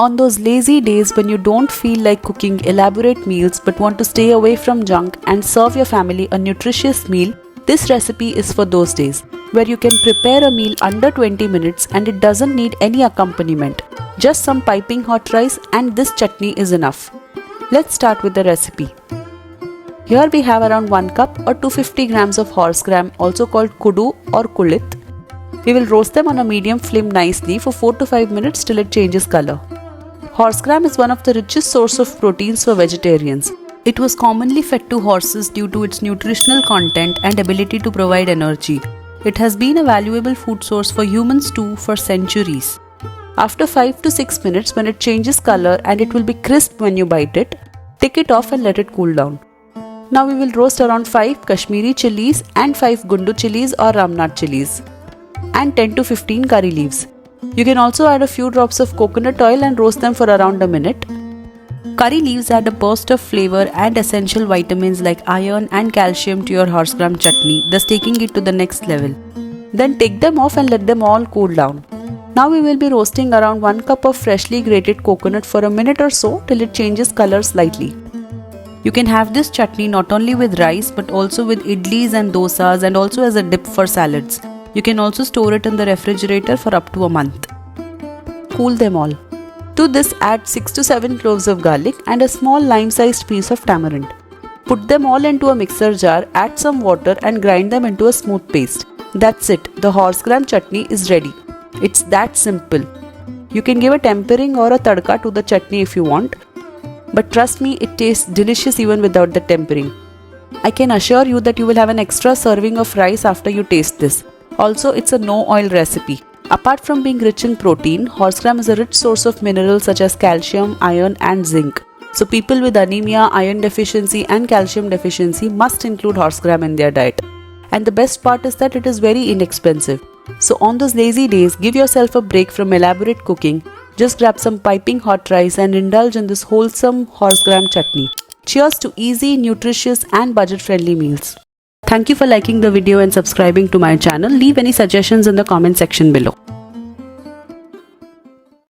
On those lazy days when you don't feel like cooking elaborate meals but want to stay away from junk and serve your family a nutritious meal, this recipe is for those days, where you can prepare a meal under 20 minutes and it doesn't need any accompaniment. Just some piping hot rice and this chutney is enough. Let's start with the recipe. Here we have around 1 cup or 250 grams of horsegram, also called Kudu or KULITH. We will roast them on a medium flame nicely for 4 to 5 minutes till it changes color. Horsegram is one of the richest source of proteins for vegetarians. It was commonly fed to horses due to its nutritional content and ability to provide energy. It has been a valuable food source for humans too for centuries. After 5 to 6 minutes, when it changes color and it will be crisp when you bite it, take it off and let it cool down. Now we will roast around 5 Kashmiri chilies and 5 Gundu Chillies or Ramnad chilies and 10 to 15 curry leaves. You can also add a few drops of coconut oil and roast them for around a minute. Curry leaves add a burst of flavor and essential vitamins like iron and calcium to your horsegram chutney, thus taking it to the next level. Then take them off and let them all cool down. Now we will be roasting around 1 cup of freshly grated coconut for a minute or so till it changes color slightly. You can have this chutney not only with rice but also with idlis and dosas and also as a dip for salads. You can also store it in the refrigerator for up to a month. Cool them all. To this add 6 to 7 cloves of garlic and a small lime-sized piece of tamarind. Put them all into a mixer jar, add some water and grind them into a smooth paste. That's it, the horsegram chutney is ready. It's that simple. You can give a tempering or a tadka to the chutney if you want. But trust me, it tastes delicious even without the tempering. I can assure you that you will have an extra serving of rice after you taste this. Also, it's a no-oil recipe. Apart from being rich in protein, horsegram is a rich source of minerals such as calcium, iron and zinc. So people with anemia, iron deficiency and calcium deficiency must include horsegram in their diet. And the best part is that it is very inexpensive. So on those lazy days, give yourself a break from elaborate cooking. Just grab some piping hot rice and indulge in this wholesome horsegram chutney. Cheers to easy, nutritious and budget-friendly meals. Thank you for liking the video and subscribing to my channel. Leave any suggestions in the comment section below.